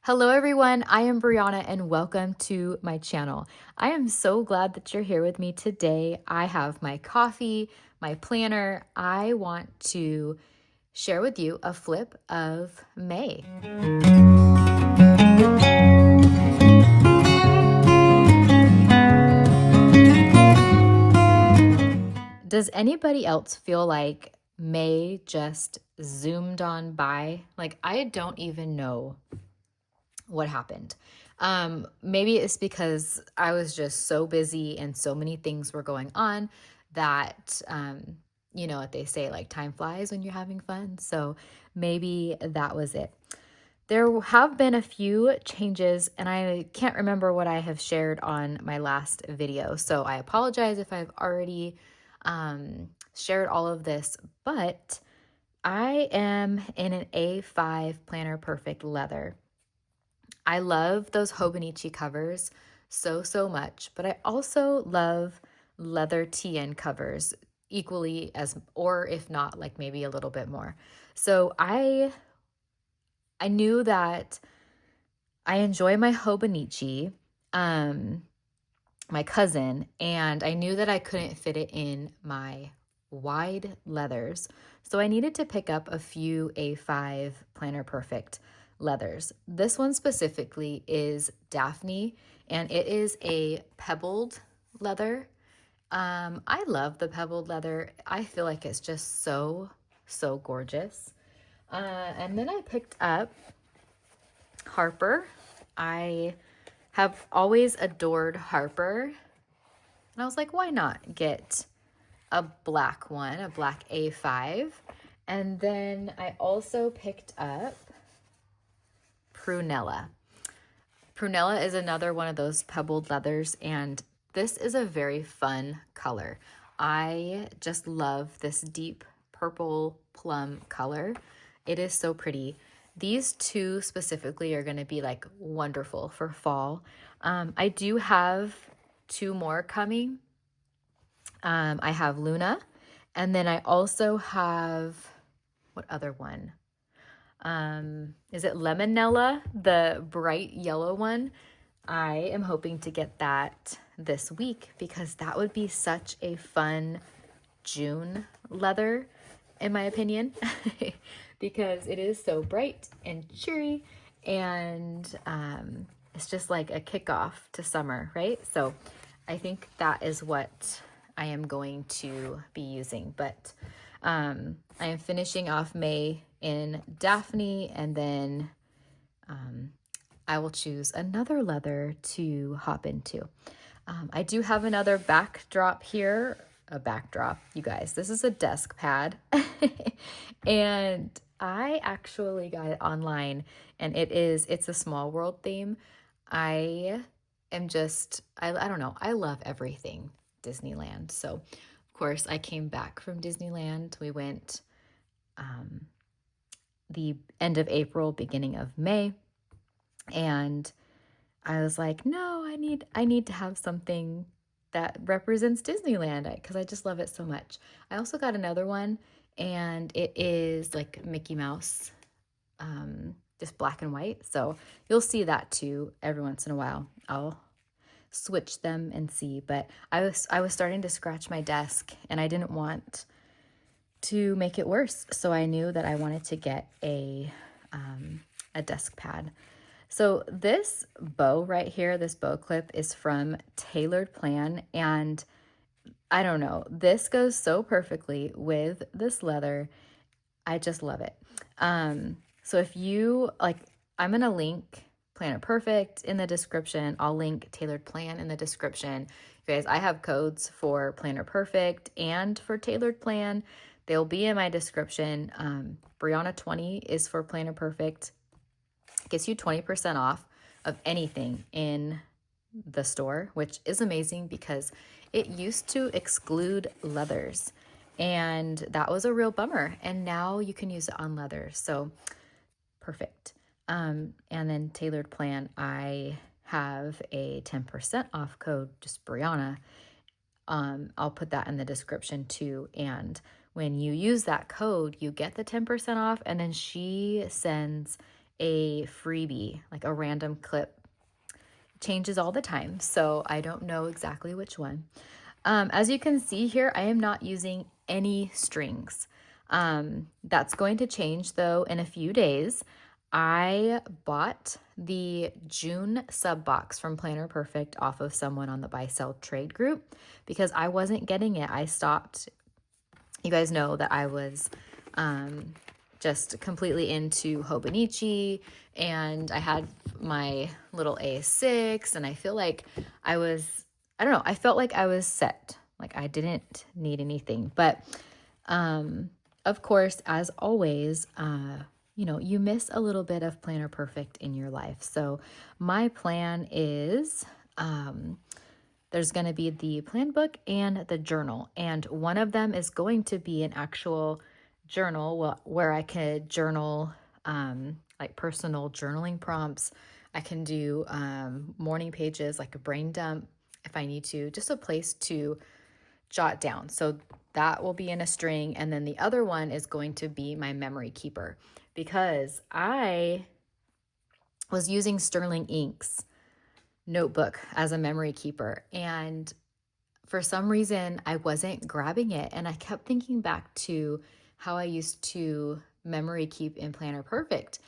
Hello everyone, I am Brianna and welcome to my channel. I am so glad that you're here with me today. I have my coffee, my planner. I want to share with you a flip of May. Does anybody else feel like May just zoomed on by? Like, I don't even know what happened. Maybe it's because I was just so busy and so many things were going on that, you know what they say, like time flies when you're having fun. So maybe that was it. There have been a few changes, and I can't remember what I have shared on my last video. So I apologize if I've already shared all of this, but I am in an A5 Planner Perfect leather. I love those Hobonichi covers so much, but I also love leather TN covers equally as, or if not, like maybe a little bit more. So I knew that I enjoy my Hobonichi, my cousin, and I knew that I couldn't fit it in my wide leathers. So I needed to pick up a few A5 Planner Perfect leathers. This one specifically is Daphne, and it is a pebbled leather. I love the pebbled leather. I feel like it's just so gorgeous. And then I picked up Harper. I have always adored Harper. And I was like, why not get a black one, a black A5? And then I also picked up Prunella. Prunella is another one of those pebbled leathers, and this is a very fun color. I just love this deep purple plum color. It is so pretty. These two specifically are going to be like wonderful for fall. I do have two more coming. I have Luna, and then I also have, what other one? Is it Lemonella, the bright yellow one? I am hoping to get that this week because that would be such a fun June leather, in my opinion, because it is so bright and cheery, and it's just like a kickoff to summer, right? So I think that is what I am going to be using, but I am finishing off May in Daphne, and then I will choose another leather to hop into. I do have another backdrop here. A backdrop, you guys. This is a desk pad. And I actually got it online, and it's a small world theme. I am just, I don't know, I love everything Disneyland. So, of course, I came back from Disneyland. We went the end of April, beginning of May. And I was like, no, I need to have something that represents Disneyland because I just love it so much. I also got another one, and it is like Mickey Mouse, just black and white. So you'll see that too every once in a while. I'll switch them and see. But I was starting to scratch my desk, and I didn't want to make it worse. So I knew that I wanted to get a desk pad. So this bow right here, this bow clip is from Tailored Plan, and I don't know, this goes so perfectly with this leather. I just love it. So if you like, I'm going to link Planet Perfect in the description. I'll link Tailored Plan in the description. You guys, I have codes for Planner Perfect and for Tailored Plan. They'll be in my description. Brianna 20 is for Planner Perfect. Gets you 20% off of anything in the store, which is amazing because it used to exclude leathers, and that was a real bummer. And now you can use it on leather. So perfect. And then Tailored Plan, I have a 10% off code, just Brianna. I'll put that in the description too. And when you use that code, you get the 10% off, and then she sends a freebie, like a random clip. It changes all the time, so I don't know exactly which one. As you can see here, I am not using any strings. That's going to change though in a few days. I bought the June sub box from Planner Perfect off of someone on the buy sell trade group because I wasn't getting it. I stopped. You guys know that I was just completely into Hobonichi, and I had my little A6, and I feel like I was, I don't know, I felt like I was set. Like I didn't need anything. But of course, as always, you miss a little bit of Planner Perfect in your life. So my plan is there's going to be the plan book and the journal. And one of them is going to be an actual journal where I could journal like personal journaling prompts. I can do morning pages, like a brain dump if I need to, just a place to jot down. So that will be in a string. And then the other one is going to be my memory keeper because I was using Sterling Inks notebook as a memory keeper. And for some reason, I wasn't grabbing it. And I kept thinking back to how I used to memory keep in Planner Perfect.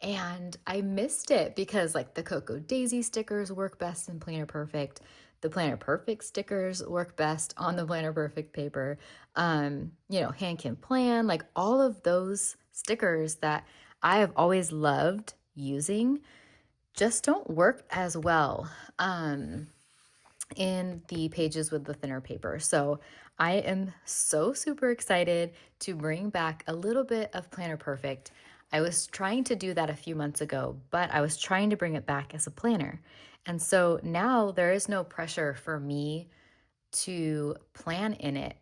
And I missed it because like the Cocoa Daisy stickers work best in Planner Perfect. The Planner Perfect stickers work best on the Planner Perfect paper. Hand Can Plan, like all of those stickers that I have always loved using just don't work as well in the pages with the thinner paper. So I am so super excited to bring back a little bit of Planner Perfect. I was trying to do that a few months ago, but I was trying to bring it back as a planner. And so now there is no pressure for me to plan in it.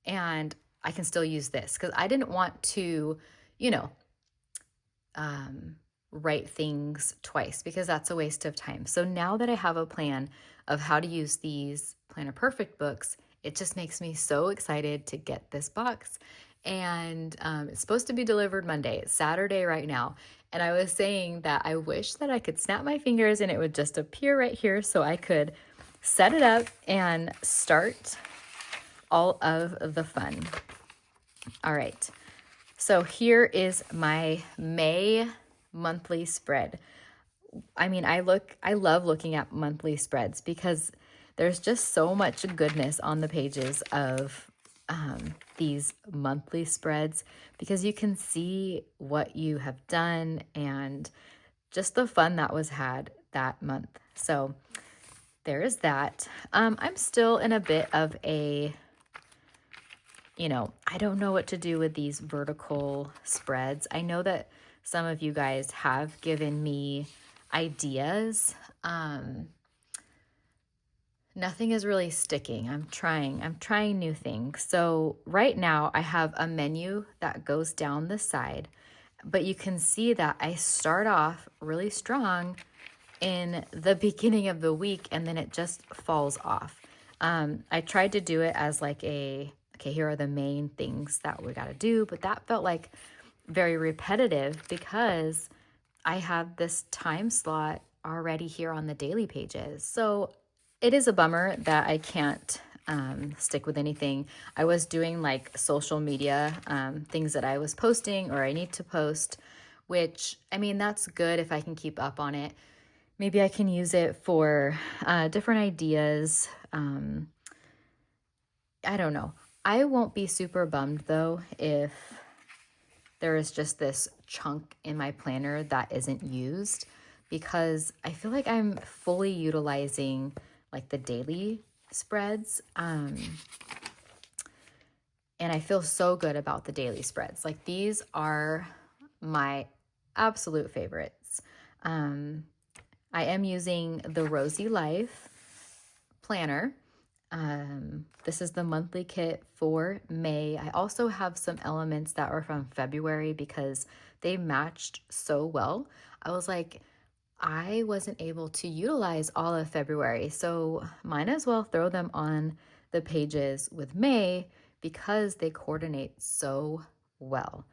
And I can still use this because I didn't want to, you know, write things twice because that's a waste of time. So now that I have a plan of how to use these Planner Perfect books, it just makes me so excited to get this box. And it's supposed to be delivered Monday. It's Saturday right now. And I was saying that I wish that I could snap my fingers and it would just appear right here so I could set it up and start all of the fun. All right. So here is my May monthly spread. I mean, I love looking at monthly spreads because there's just so much goodness on the pages of these monthly spreads because you can see what you have done and just the fun that was had that month. So there is that. I'm still in a bit of a I don't know what to do with these vertical spreads. I know that some of you guys have given me ideas. Nothing is really sticking. I'm trying new things. So right now I have a menu that goes down the side, but you can see that I start off really strong in the beginning of the week and then it just falls off. I tried to do it as like okay, here are the main things that we got to do, but that felt like very repetitive because I have this time slot already here on the daily pages. So it is a bummer that I can't stick with anything. I was doing like social media things that I was posting or I need to post, which I mean, that's good if I can keep up on it. Maybe I can use it for different ideas. I don't know. I won't be super bummed though if there is just this chunk in my planner that isn't used because I feel like I'm fully utilizing like the daily spreads. And I feel so good about the daily spreads. Like these are my absolute favorites. I am using the Rosey Life planner. This is the monthly kit for May. I also have some elements that are from February because they matched so well. I was like, I wasn't able to utilize all of February, so might as well throw them on the pages with May because they coordinate so well.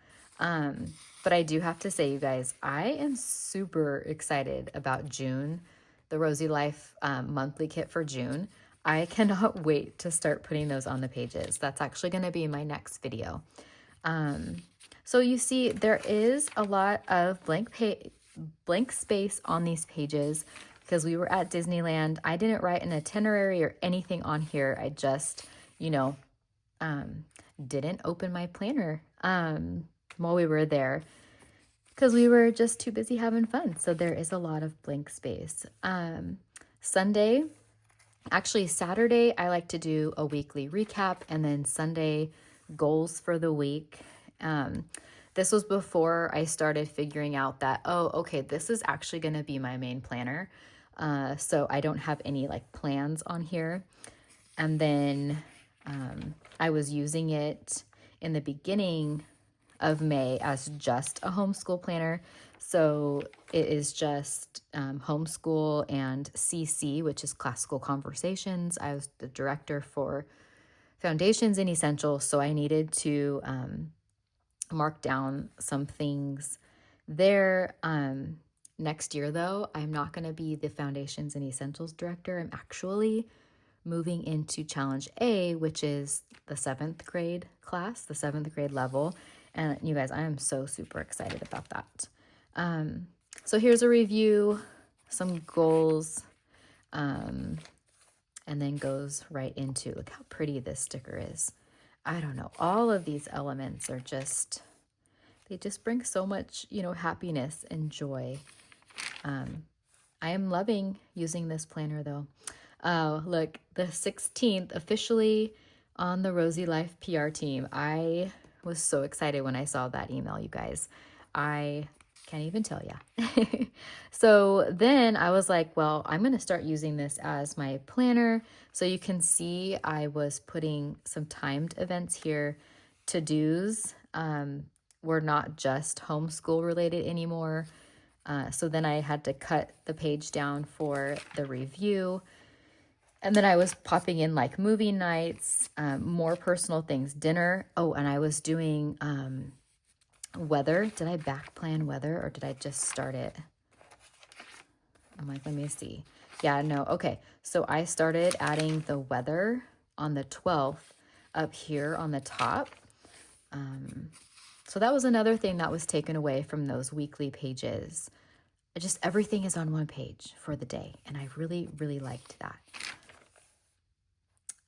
But I do have to say, you guys, I am super excited about June, the Rosey Life monthly kit for June. I cannot wait to start putting those on the pages. That's actually going to be my next video. So you see, there is a lot of blank space on these pages because we were at Disneyland. I didn't write an itinerary or anything on here. I just, didn't open my planner while we were there because we were just too busy having fun. So there is a lot of blank space. Saturday, I like to do a weekly recap, and then Sunday, goals for the week. This was before I started figuring out that, oh, okay, this is actually going to be my main planner. So I don't have any like plans on here. And then I was using it in the beginning of May as just a homeschool planner. So it is just homeschool and CC, which is classical conversations. I was the director for foundations and essentials, so I needed to mark down some things there. Next year, though, I'm not going to be the foundations and essentials director. I'm actually moving into Challenge A, which is the 7th grade class, the 7th grade level. And you guys, I am so super excited about that. So here's a review, some goals, and then goes right into, look how pretty this sticker is. I don't know. All of these elements are just, they just bring so much, happiness and joy. I am loving using this planner though. Oh, look, the 16th, officially on the Rosey Life PR team. I was so excited when I saw that email, you guys. I can't even tell ya. So then I was like, well, I'm going to start using this as my planner. So you can see I was putting some timed events here. To-dos were not just homeschool related anymore. So then I had to cut the page down for the review. And then I was popping in like movie nights, more personal things, dinner. Oh, and I was doing weather. Did I back plan weather or did I just start it? I'm like, let me see. Yeah, no. Okay. So I started adding the weather on the 12th up here on the top. So that was another thing that was taken away from those weekly pages. Just everything is on one page for the day. And I really, really liked that.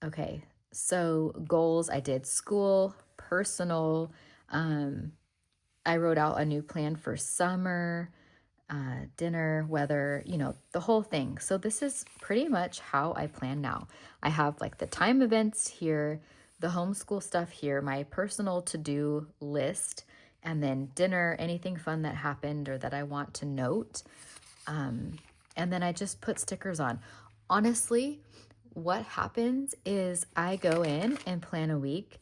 Okay, so goals, I did school, personal. I wrote out a new plan for summer, dinner, weather, the whole thing. So this is pretty much how I plan now. I have like the time events here, the homeschool stuff here, my personal to-do list, and then dinner, anything fun that happened or that I want to note. And then I just put stickers on. Honestly, what happens is I go in and plan a week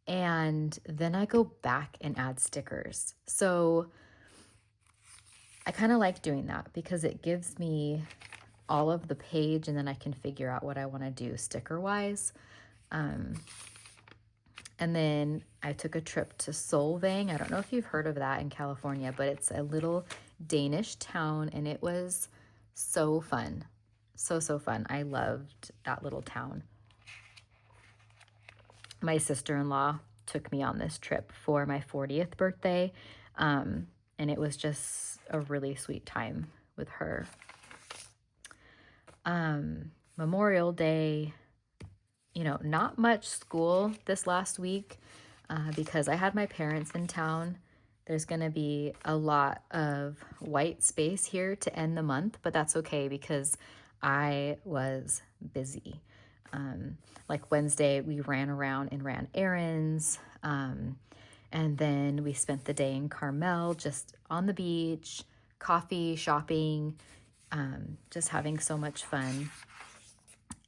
and then I go back and add stickers. So I kind of like doing that because it gives me all of the page and then I can figure out what I want to do sticker wise. And then I took a trip to Solvang. I don't know if you've heard of that in California, but it's a little Danish town and it was so fun. So fun. I loved that little town. My sister-in-law took me on this trip for my 40th birthday, and it was just a really sweet time with her. Memorial Day, not much school this last week because I had my parents in town. There's going to be a lot of white space here to end the month, but that's okay because I was busy. Like Wednesday, we ran around and ran errands. And then we spent the day in Carmel, just on the beach, coffee, shopping, just having so much fun.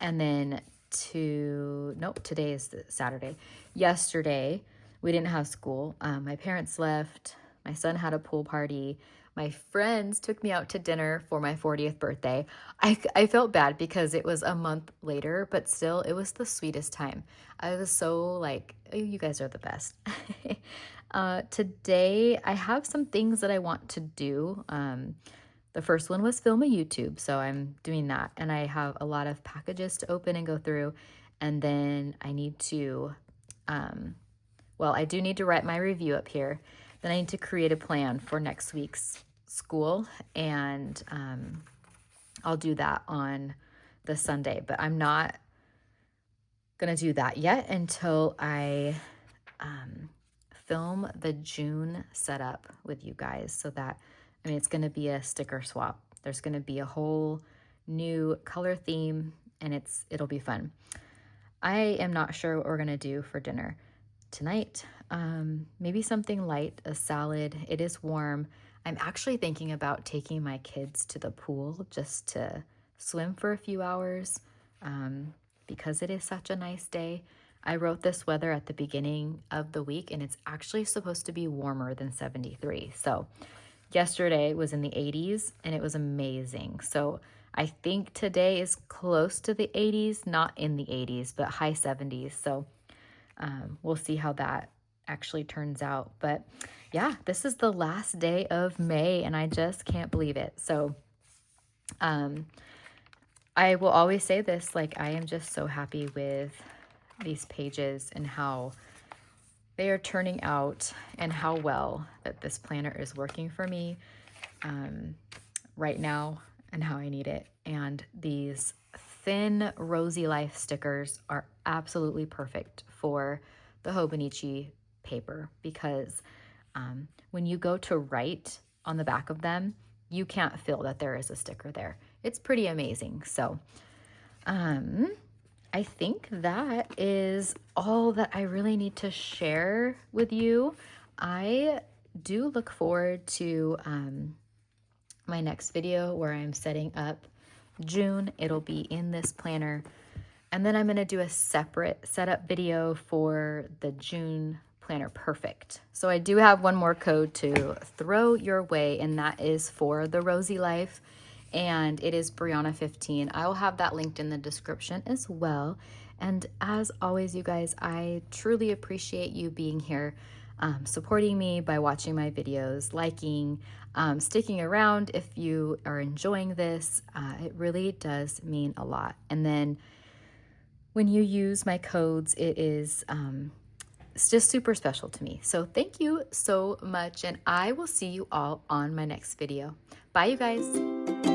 And then today is Saturday. Yesterday, we didn't have school. My parents left. My son had a pool party. My friends took me out to dinner for my 40th birthday. I felt bad because it was a month later, but still, it was the sweetest time. I was so like, oh, you guys are the best. Today, I have some things that I want to do. The first one was film a YouTube, so I'm doing that. And I have a lot of packages to open and go through. And then I need to, I do need to write my review up here. Then I need to create a plan for next week's school, and I'll do that on the Sunday. But I'm not going to do that yet until I film the June setup with you guys, so that, I mean, it's going to be a sticker swap. There's going to be a whole new color theme, and it'll be fun. I am not sure what we're going to do for dinner tonight. Maybe something light, a salad. It is warm. I'm actually thinking about taking my kids to the pool just to swim for a few hours, because it is such a nice day. I wrote this weather at the beginning of the week, and it's actually supposed to be warmer than 73. So yesterday was in the 80s, and it was amazing. So I think today is close to the 80s, not in the 80s, but high 70s. So we'll see how that actually turns out. But yeah, this is the last day of May, and I just can't believe it. So I will always say this, like, I am just so happy with these pages and how they are turning out and how well that this planner is working for me right now and how I need it. And these thin Rosey Life stickers are absolutely perfect for the Hobonichi paper, because when you go to write on the back of them, you can't feel that there is a sticker there. It's pretty amazing. So I think that is all that I really need to share with you. I do look forward to my next video where I'm setting up June. It'll be in this planner. And then I'm going to do a separate setup video for the June planner perfect. So I do have one more code to throw your way, and that is for the Rosey Life, and it is Brianna 15. I will have that linked in the description as well. And as always, you guys, I truly appreciate you being here, supporting me by watching my videos, liking, sticking around if you are enjoying this. It really does mean a lot. And then when you use my codes, it's just super special to me. So thank you so much, and I will see you all on my next video. Bye, you guys.